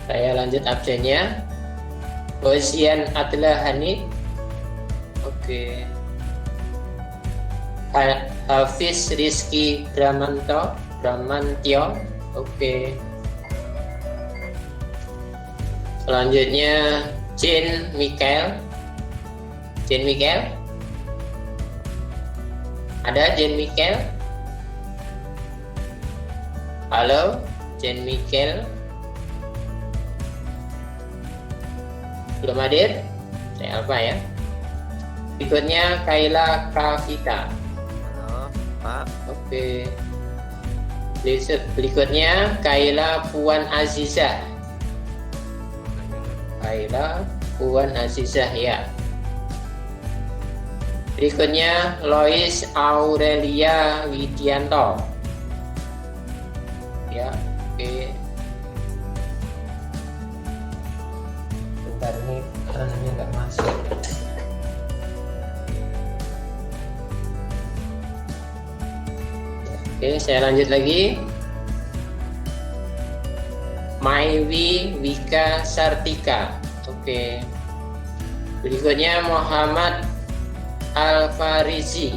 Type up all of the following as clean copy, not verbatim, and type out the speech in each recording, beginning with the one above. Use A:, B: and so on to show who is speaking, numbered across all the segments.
A: Saya lanjut absennya. Hosian Adla Hanif. Oke. Hafiz Rizky Bramantio. Oke. Selanjutnya Jane Michael. Ada Jane Michael? Halo, Jane Michael. Belum hadir? Saya apa ya? Berikutnya Kayla Kavita.
B: Halo, Pak.
A: Oke. Berikutnya Kayla Puan Azizah. Ya. Berikutnya Lois Aurelia Widianto. Ya, oke. Bentar, ini namanya nggak masuk. Oke, saya lanjut lagi. Maiwi Wika Sartika. Oke. Berikutnya Muhammad Al-Farizi.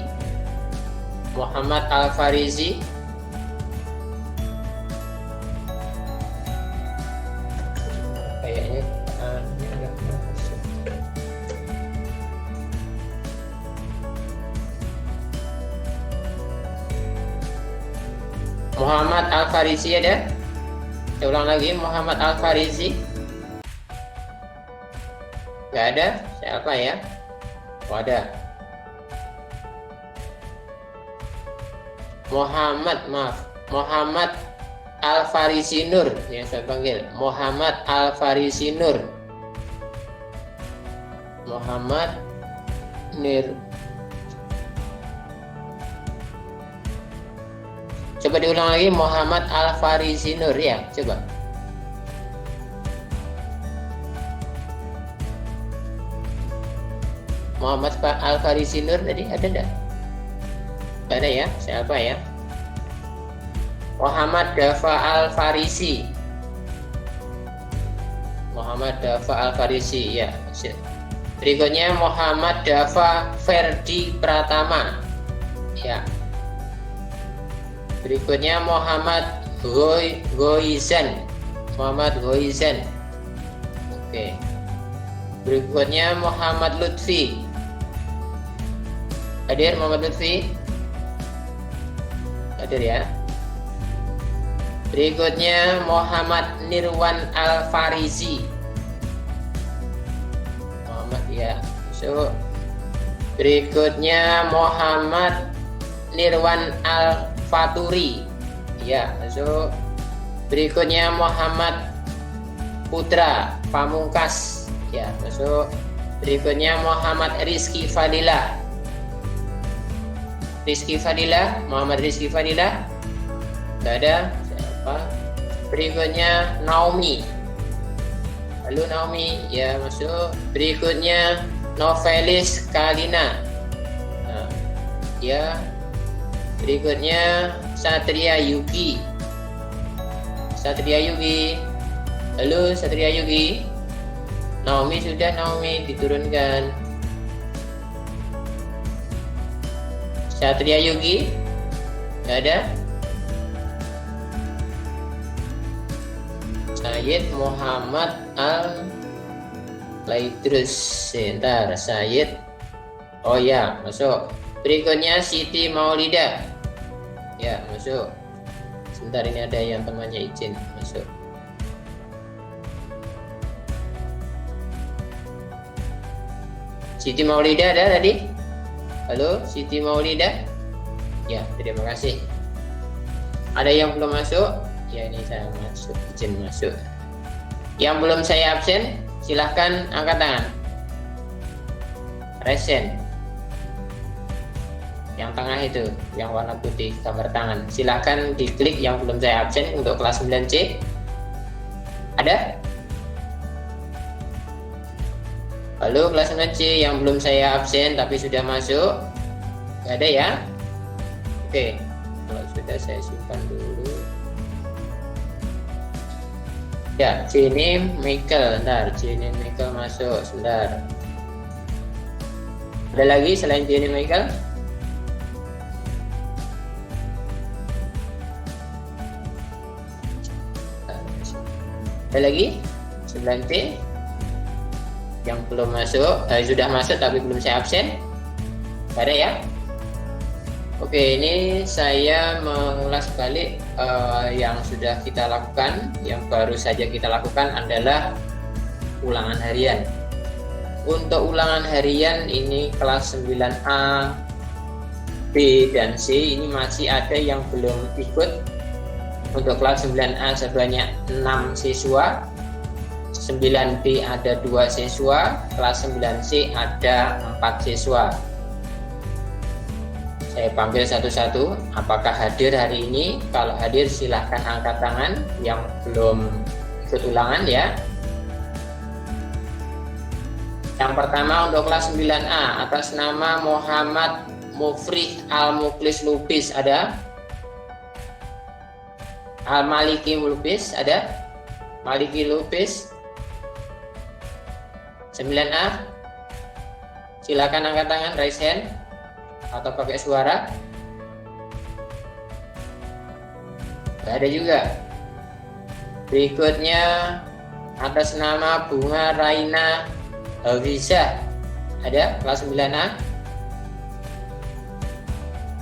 A: Kayaknya ini agak masuk. Muhammad Al-Farizi ada? Saya ulang lagi, Muhammad Al-Farizi. Gak ada? Siapa ya? Oh, ada. Muhammad Al-Farizi Nur yang saya panggil. Muhammad Al-Farizi Nur. Muhammad Nir. Coba diulang lagi, Muhammad Al-Farizi Nur ya, coba. Muhammad Al-Farizi Nur tadi ada enggak? Enggak ada ya, siapa ya? Muhammad Dafa Al-Farizi. Ya. Berikutnya Muhammad Dafa Ferdi Pratama. Ya. Berikutnya Muhammad Goizan. Oke. Berikutnya Muhammad Lutfi. Hadir Muhammad Lutfi? Hadir ya. Berikutnya Muhammad Nirwan Al-Farizi. Muhammad ya. So, berikutnya Muhammad Nirwan Al-Faturi. Ya, so berikutnya Muhammad Putra Pamungkas. Ya, masuk. Berikutnya Muhammad Rizky Fadilah. Muhammad Rizky Fadilah. Tidak ada. Siapa? Berikutnya Naomi. Halo Naomi, ya masuk. Berikutnya Novelis Kalina. Nah, ya. Berikutnya Satria Yugi. Halo Satria Yugi. Naomi sudah, Naomi diturunkan. Satria Yugi nggak ada. Syed Muhammad Al Laidrus. Sebentar, Syed. Oh ya, masuk. Berikutnya Siti Maulida. Ya, masuk. Sebentar, ini ada yang temannya izin masuk. Siti Maulida ada tadi? Halo, Siti Maulida? Ya, terima kasih. Ada yang belum masuk? Ya, ini saya masuk, izin masuk. Yang belum saya absen, silahkan angkat tangan. Resen. Yang tengah itu, yang warna putih, gambar tangan. Silahkan diklik yang belum saya absen untuk kelas 9C. Ada? Halo kelas 9C yang belum saya absen tapi sudah masuk. Gak ada ya? Oke, kalau sudah saya simpan dulu. Ya, Jenny Michael, bentar. Jenny Michael masuk, sebentar. Ada lagi selain Jenny Michael? Ada lagi? 9T yang belum masuk, sudah masuk tapi belum saya absen. Ada ya? Oke, ini saya mengulas balik yang sudah kita lakukan. Yang baru saja kita lakukan adalah ulangan harian. Untuk ulangan harian ini kelas 9A, B, dan C ini masih ada yang belum ikut. Untuk kelas 9A sebanyak 6 siswa, 9B ada 2 siswa, kelas 9C ada 4 siswa. Saya panggil satu-satu, apakah hadir hari ini? Kalau hadir silahkan angkat tangan, yang belum ikut ulangan ya. Yang pertama untuk kelas 9A, atas nama Muhammad Mufrih Al-Muklis Lubis ada? Al-Maliki Lubis ada? Maliki Lubis 9A, silakan angkat tangan, raise hand atau pakai suara. Gak ada juga. Berikutnya atas nama Bunga Raina Hafizah ada? Kelas 9A.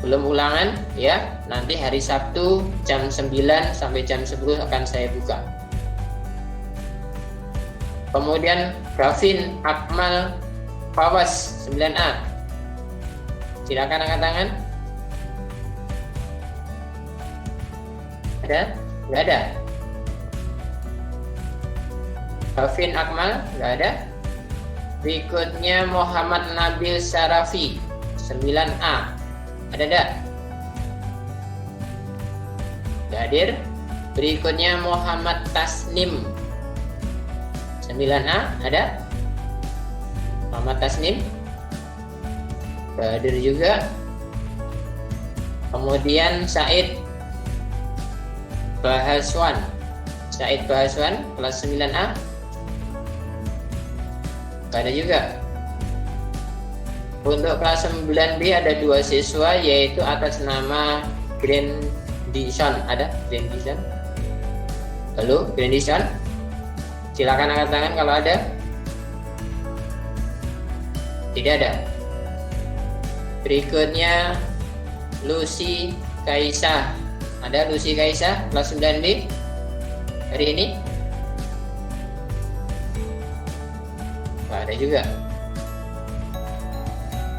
A: Belum ulangan ya, nanti hari Sabtu jam 9 sampai jam 10 akan saya buka. Kemudian Gavin Akmal Fawas 9A, silakan angkat tangan. Ada? Nggak ada. Gavin Akmal nggak ada. Berikutnya Muhammad Nabil Syarafi 9A, ada enggak? Nggak hadir. Berikutnya Muhammad Tasnim 9A, ada? Muhammad Tasnim nggak hadir juga. Kemudian Said Bahaswan kelas 9A, nggak ada juga. Untuk kelas 9B ada 2 siswa, yaitu atas nama Grandison. Ada Grandison? Halo Grandison, silakan angkat tangan kalau ada. Tidak ada. Berikutnya Lucy Kaisah. Ada Lucy Kaisah kelas 9B hari ini? Nggak ada juga.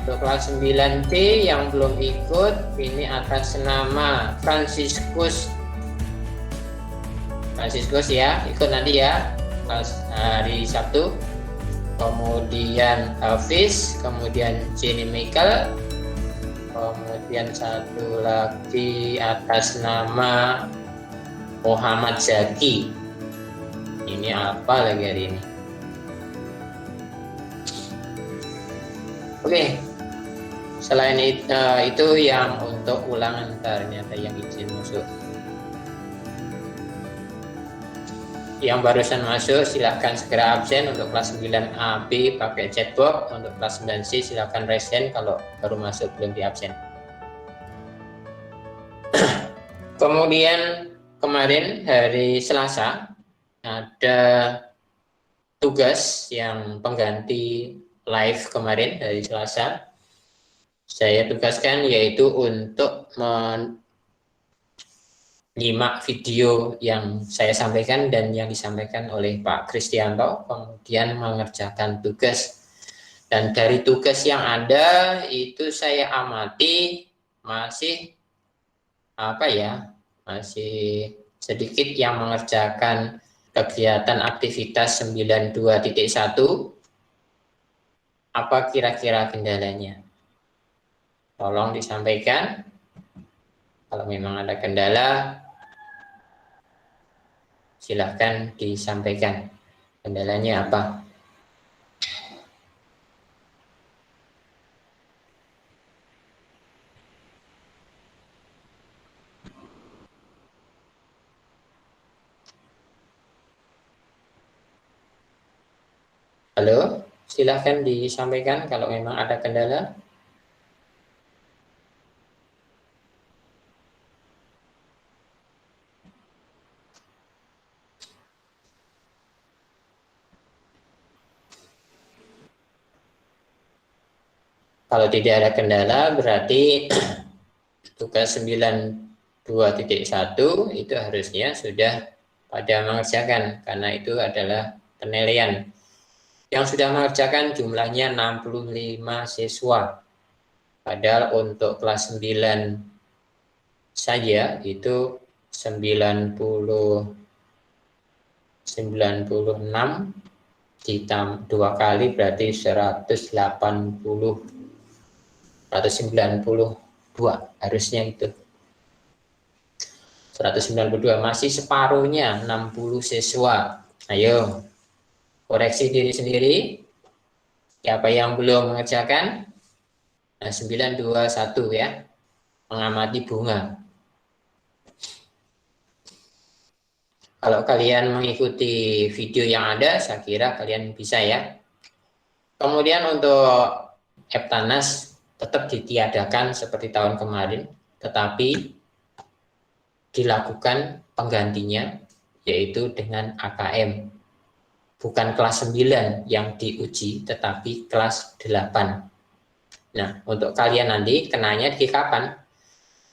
A: Untuk kelas 9C yang belum ikut, ini atas nama Franciscus ya, ikut nanti ya hari Sabtu. Kemudian Hafiz, kemudian Jenny Michael, kemudian satu lagi atas nama Muhammad Zaki. Ini apa lagi hari ini? Oke. Selain itu yang untuk ulangan, ternyata yang izin masuk. Yang barusan masuk silahkan segera absen. Untuk kelas 9A B pakai chatbox. Untuk kelas 9C silahkan raise hand kalau baru masuk belum di absen. Kemudian kemarin hari Selasa ada tugas yang pengganti live kemarin dari Selasa. Saya tugaskan yaitu untuk menyimak video yang saya sampaikan dan yang disampaikan oleh Pak Kristianto, kemudian mengerjakan tugas. Dan dari tugas yang ada itu saya amati masih masih sedikit yang mengerjakan kegiatan aktivitas 92.1. Apa kira-kira kendalanya? Tolong disampaikan. Kalau memang ada kendala, silahkan disampaikan. Kendalanya apa? Halo, silahkan disampaikan kalau memang ada kendala. Kalau tidak ada kendala, berarti tugas 92.1 itu harusnya sudah pada mengerjakan, karena itu adalah penilaian. Yang sudah mengerjakan jumlahnya 65 siswa. Padahal untuk kelas 9 saja itu 96 ditambah 2 kali berarti 192 harusnya itu 192, masih separuhnya 60 siswa. Ayo koreksi diri sendiri, siapa yang belum mengerjakan. Nah, 921 ya, mengamati bunga. Kalau kalian mengikuti video yang ada, saya kira kalian bisa ya. Kemudian untuk Eptanas tetap ditiadakan seperti tahun kemarin, tetapi dilakukan penggantinya yaitu dengan AKM. Bukan kelas 9 yang diuji, tetapi kelas 8. Nah, untuk kalian nanti kenanya di kapan?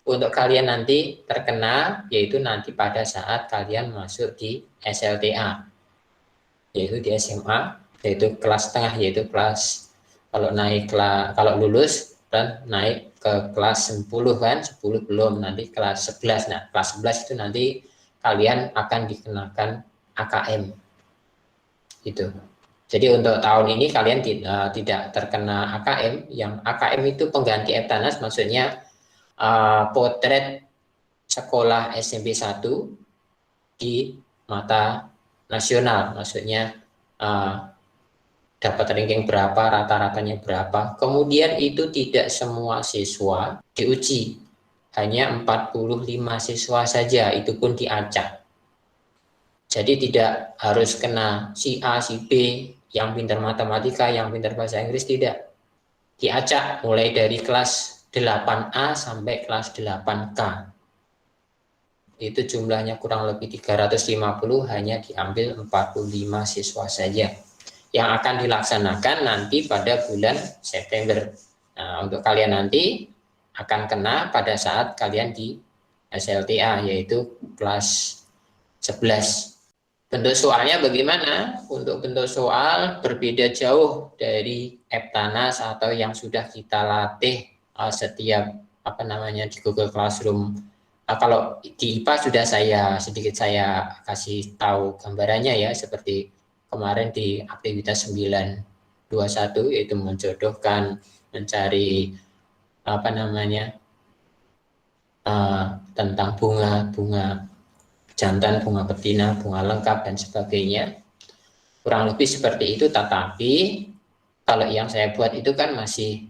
A: Untuk kalian nanti terkena yaitu nanti pada saat kalian masuk di SLTA, yaitu di SMA, yaitu kelas tengah, yaitu kelas kalau lulus dan naik ke kelas 10 kan, 10 belum, nanti kelas 11. Nah, kelas 11 itu nanti kalian akan dikenakan AKM. Itu. Jadi untuk tahun ini kalian tidak terkena AKM. Yang AKM itu pengganti Eptanas, maksudnya potret sekolah SMP 1 di mata nasional, maksudnya dapat ranking berapa, rata-ratanya berapa. Kemudian itu tidak semua siswa diuji, hanya 45 siswa saja, itu pun diacak. Jadi tidak harus kena si A, si B, yang pintar matematika, yang pintar bahasa Inggris, tidak. Diacak mulai dari kelas 8A sampai kelas 8K. Itu jumlahnya kurang lebih 350, hanya diambil 45 siswa saja. Yang akan dilaksanakan nanti pada bulan September. Nah, untuk kalian nanti akan kena pada saat kalian di SLTA, yaitu kelas 11. Bentuk soalnya bagaimana? Untuk bentuk soal berbeda jauh dari Eptanas atau yang sudah kita latih setiap di Google Classroom. Kalau di IPA sudah saya kasih tahu gambarannya ya, seperti kemarin di aktivitas 921, yaitu menjodohkan, mencari tentang bunga jantan, bunga betina, bunga lengkap, dan sebagainya. Kurang lebih seperti itu, tetapi kalau yang saya buat itu kan masih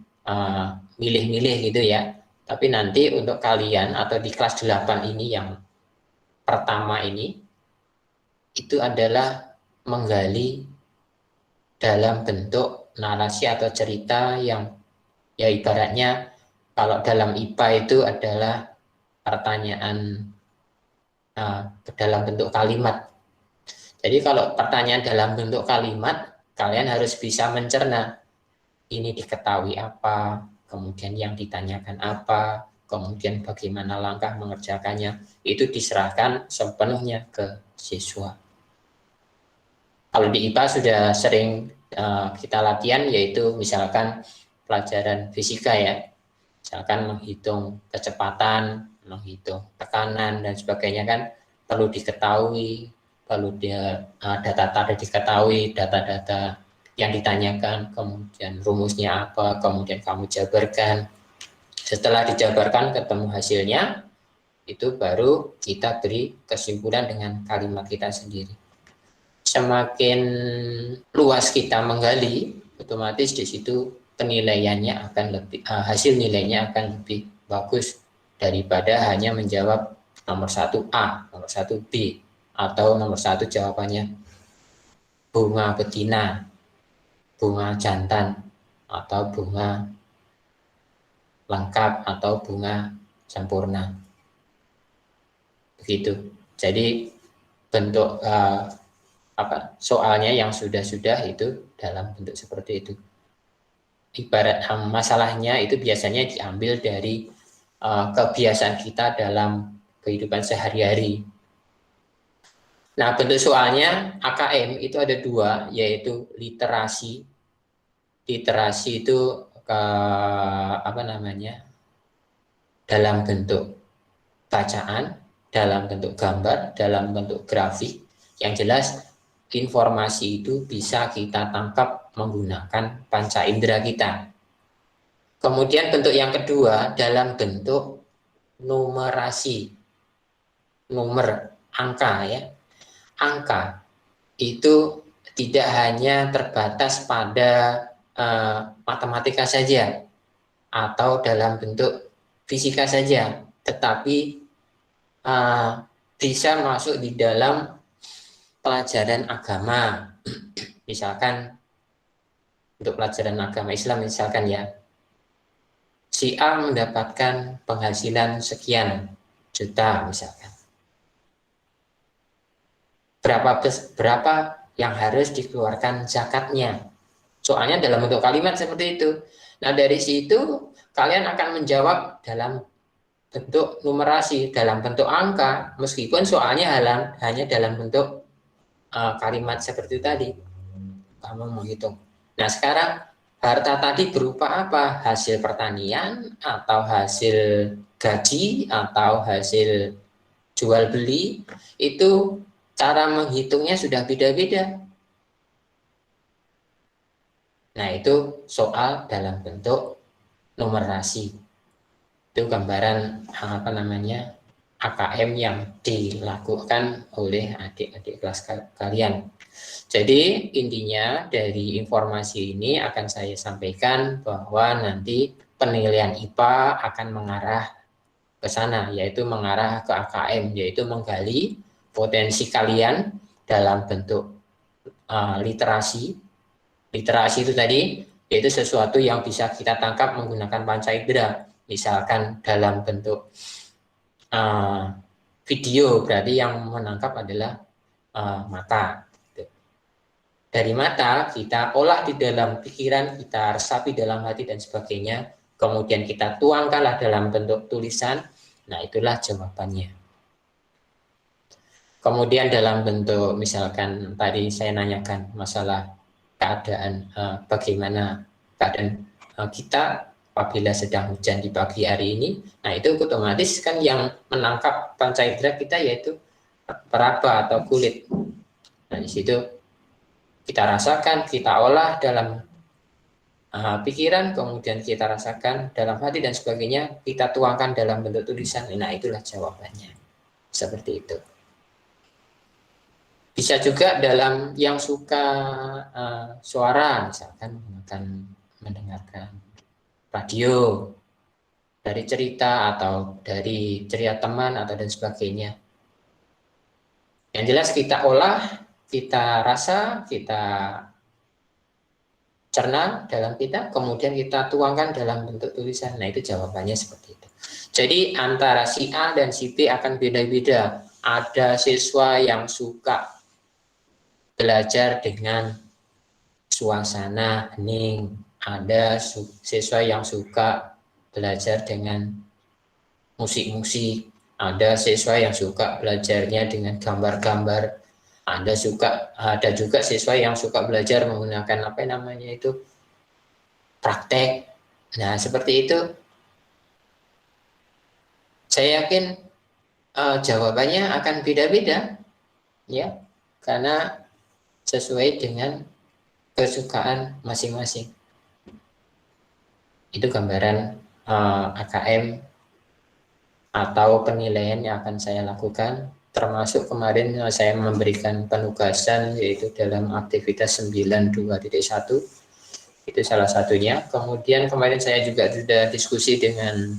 A: milih-milih gitu ya. Tapi nanti untuk kalian atau di kelas 8 ini yang pertama ini, itu adalah menggali dalam bentuk narasi atau cerita yang ya ibaratnya kalau dalam IPA itu adalah pertanyaan dalam bentuk kalimat. Jadi kalau pertanyaan dalam bentuk kalimat, kalian harus bisa mencerna. Ini diketahui apa, kemudian yang ditanyakan apa, kemudian bagaimana langkah mengerjakannya. Itu diserahkan sepenuhnya ke siswa. Kalau di IPA sudah sering kita latihan, yaitu misalkan pelajaran fisika ya. Misalkan menghitung kecepatan, menghitung tekanan dan sebagainya kan perlu diketahui, perlu data-data diketahui, data-data yang ditanyakan, kemudian rumusnya apa, kemudian kamu jabarkan. Setelah dijabarkan ketemu hasilnya, itu baru kita beri kesimpulan dengan kalimat kita sendiri. Semakin luas kita menggali, otomatis di situ penilaiannya akan lebih, hasil nilainya akan lebih bagus daripada hanya menjawab nomor 1A, nomor 1B, atau nomor 1 jawabannya bunga betina. bunga jantan atau bunga lengkap atau bunga sempurna. Begitu. Jadi bentuk soalnya yang sudah-sudah itu dalam bentuk seperti itu. Ibarat masalahnya itu biasanya diambil dari kebiasaan kita dalam kehidupan sehari-hari. Nah, bentuk soalnya AKM itu ada dua, yaitu literasi. Literasi itu dalam bentuk bacaan, dalam bentuk gambar, dalam bentuk grafik. Yang jelas informasi itu bisa kita tangkap menggunakan panca indera kita. Kemudian bentuk yang kedua dalam bentuk numerasi, nomor, angka ya. Angka itu tidak hanya terbatas pada matematika saja atau dalam bentuk fisika saja, tetapi bisa masuk di dalam pelajaran agama. Misalkan untuk pelajaran agama Islam misalkan ya, si A mendapatkan penghasilan sekian juta misalkan. Berapa yang harus dikeluarkan zakatnya? Soalnya dalam bentuk kalimat seperti itu. Nah, dari situ kalian akan menjawab dalam bentuk numerasi, dalam bentuk angka, meskipun soalnya hanya dalam bentuk kalimat seperti itu tadi. Kamu menghitung. Nah, sekarang harta tadi berupa apa? Hasil pertanian, atau hasil gaji, atau hasil jual beli. Itu cara menghitungnya sudah beda-beda. Nah, itu soal dalam bentuk numerasi. Itu gambaran AKM yang dilakukan oleh adik-adik kelas kalian. Jadi intinya dari informasi ini akan saya sampaikan bahwa nanti penilaian IPA akan mengarah ke sana, yaitu mengarah ke AKM, yaitu menggali potensi kalian dalam bentuk literasi. Literasi itu tadi yaitu sesuatu yang bisa kita tangkap menggunakan panca indera. Misalkan dalam bentuk video, berarti yang menangkap adalah mata. Dari mata kita olah di dalam pikiran, kita resapi dalam hati dan sebagainya, kemudian kita tuangkanlah dalam bentuk tulisan. Nah, itulah jawabannya. Kemudian dalam bentuk misalkan tadi saya nanyakan masalah keadaan bagaimana keadaan kita apabila sedang hujan di pagi hari ini. Nah, itu otomatis kan yang menangkap panca indera kita yaitu peraba atau kulit. Nah, di situ kita rasakan, kita olah dalam pikiran, kemudian kita rasakan dalam hati dan sebagainya, kita tuangkan dalam bentuk tulisan. Nah, itulah jawabannya. Seperti itu. Bisa juga dalam yang suka suara, misalkan mendengarkan radio, dari cerita atau dari cerita teman atau dan sebagainya. Yang jelas kita olah, kita rasa, kita cerna dalam kita, kemudian kita tuangkan dalam bentuk tulisan. Nah, itu jawabannya seperti itu. Jadi antara si A dan si B akan beda-beda. Ada siswa yang suka belajar dengan suasana hening, ada siswa yang suka belajar dengan musik-musik, ada siswa yang suka belajarnya dengan gambar-gambar, ada juga siswa yang suka belajar menggunakan praktek. Nah, seperti itu. Saya yakin jawabannya akan beda-beda, ya, karena sesuai dengan kesukaan masing-masing. Itu gambaran AKM atau penilaian yang akan saya lakukan, termasuk kemarin saya memberikan penugasan yaitu dalam aktivitas 92.1, itu salah satunya. Kemudian kemarin saya juga sudah diskusi dengan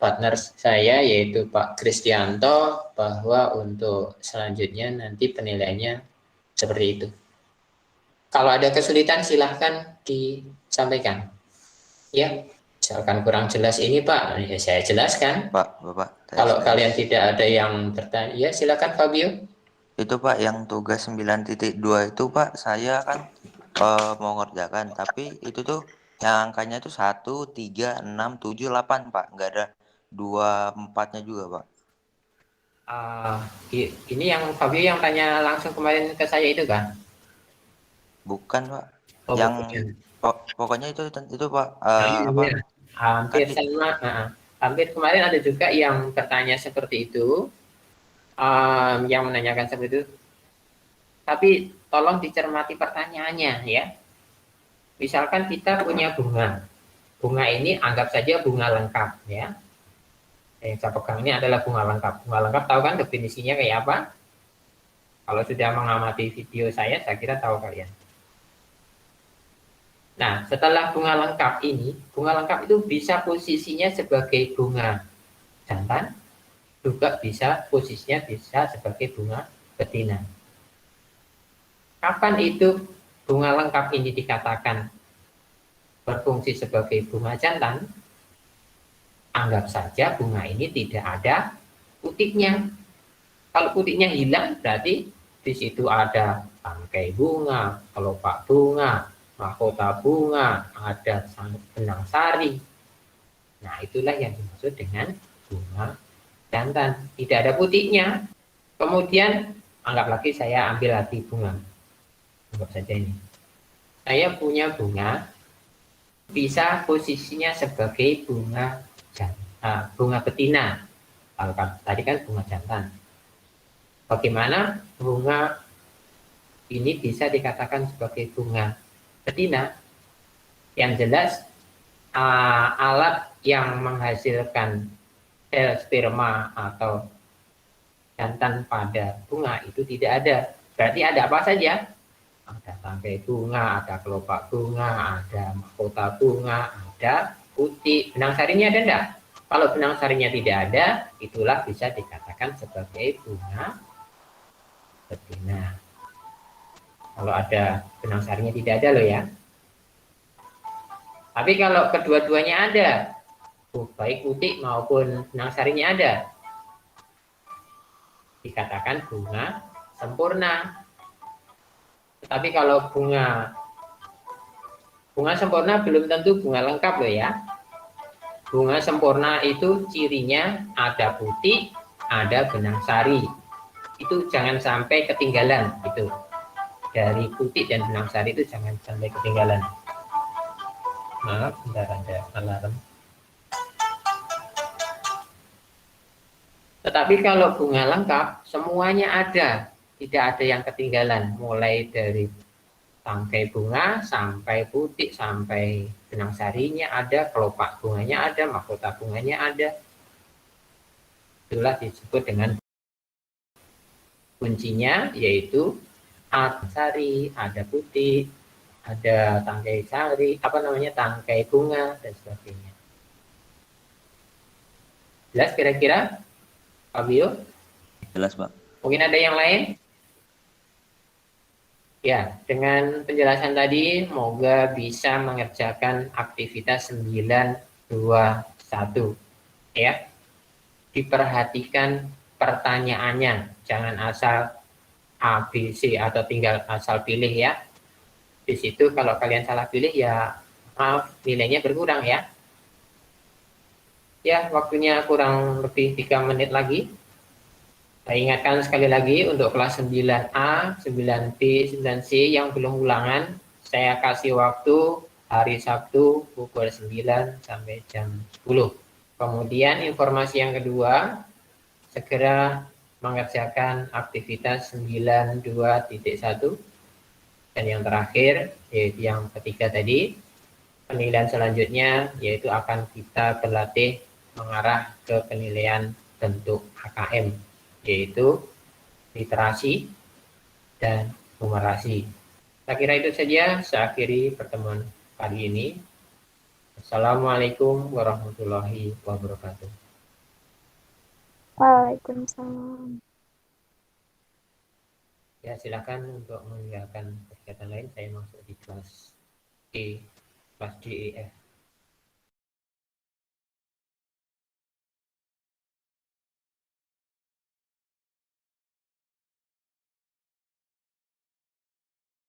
A: partner saya yaitu Pak Kristianto, bahwa untuk selanjutnya nanti penilaiannya seperti itu. Kalau ada kesulitan silahkan disampaikan. Ya, misalkan kurang jelas ini Pak, ya saya jelaskan.
B: Pak, Bapak,
A: Kalau
B: tes.
A: kalian tidak ada yang bertanya, ya silakan Fabio.
B: Itu Pak, yang tugas 9.2 itu Pak, saya kan mau ngerjakan, tapi itu tuh yang angkanya tuh 1, 3, 6, 7, 8 Pak, nggak ada 2, 4-nya juga Pak.
A: Ini yang Fabio yang tanya langsung kemarin ke saya itu kan?
B: Bukan Pak,
A: Oh
B: yang
A: bukan.
B: pokoknya itu Pak,
A: Nah,
B: apa
A: iya.
B: kan
A: Hampir sama. Hampir kemarin ada juga yang bertanya seperti itu, yang menanyakan seperti itu. Tapi tolong dicermati pertanyaannya ya. Misalkan kita punya bunga. Bunga ini anggap saja bunga lengkap ya. Yang saya pegang ini adalah bunga lengkap. Bunga lengkap tahu kan definisinya kayak apa? Kalau sudah mengamati video saya kira tahu kalian. Nah, setelah bunga lengkap ini, bunga lengkap itu bisa posisinya sebagai bunga jantan, juga bisa posisinya bisa sebagai bunga betina. Kapan itu bunga lengkap ini dikatakan berfungsi sebagai bunga jantan? Anggap saja bunga ini tidak ada putiknya. Kalau putiknya hilang, berarti di situ ada tangkai bunga, kelopak bunga, mahkota bunga, ada benang sari. Nah, itulah yang dimaksud dengan bunga jantan. Tidak ada putiknya. Kemudian, anggap lagi saya ambil lagi bunga. Anggap saja ini. Saya punya bunga, bisa posisinya sebagai bunga betina. Kalau tadi kan bunga jantan. Bagaimana bunga ini bisa dikatakan sebagai bunga betina? Yang jelas, alat yang menghasilkan sel sperma atau jantan pada bunga itu tidak ada. Berarti ada apa saja? Ada tangkai bunga, ada kelopak bunga, ada mahkota bunga, ada putik. Benang sarinya ada enggak? Kalau benang sarinya tidak ada, itulah bisa dikatakan sebagai bunga betina. Kalau ada benang sarinya tidak ada loh ya. Tapi kalau kedua-duanya ada, baik putik maupun benang sarinya ada, dikatakan bunga sempurna. Tetapi kalau bunga sempurna belum tentu bunga lengkap loh ya. Bunga sempurna itu cirinya ada putih, ada benang sari. Itu jangan sampai ketinggalan itu. Dari putih dan benang sari itu jangan sampai ketinggalan. Maaf, bentar ada alarm. Tetapi kalau bunga lengkap, semuanya ada. Tidak ada yang ketinggalan. Mulai dari tangkai bunga sampai putih, sampai benang sarinya ada, kelopak bunganya ada, mahkota bunganya ada. Itulah disebut dengan kuncinya, yaitu ada sari, ada putih, ada tangkai sari, tangkai bunga, dan sebagainya. Jelas kira-kira, Fabio?
B: Jelas Pak.
A: Mungkin ada yang lain? Ya, dengan penjelasan tadi, semoga bisa mengerjakan aktivitas 921. Ya, diperhatikan pertanyaannya, jangan asal A, B, C, atau tinggal asal pilih ya. Di situ kalau kalian salah pilih ya, maaf, nilainya berkurang ya. Ya, waktunya kurang lebih 3 menit lagi. Saya ingatkan sekali lagi untuk kelas 9A, 9B, 9C yang belum ulangan, saya kasih waktu hari Sabtu pukul 9 sampai jam 10. Kemudian informasi yang kedua, segera mengerjakan aktivitas 92.1. Dan yang terakhir, yaitu yang ketiga tadi, penilaian selanjutnya yaitu akan kita berlatih mengarah ke penilaian bentuk HKM, yaitu literasi dan numerasi. Saya kira itu saja, saya akhiri pertemuan kali ini. Assalamualaikum warahmatullahi wabarakatuh.
C: Waalaikumsalam.
A: Ya, silakan untuk mengerjakan kegiatan lain. Saya masuk di kelas D, kelas D, E, F.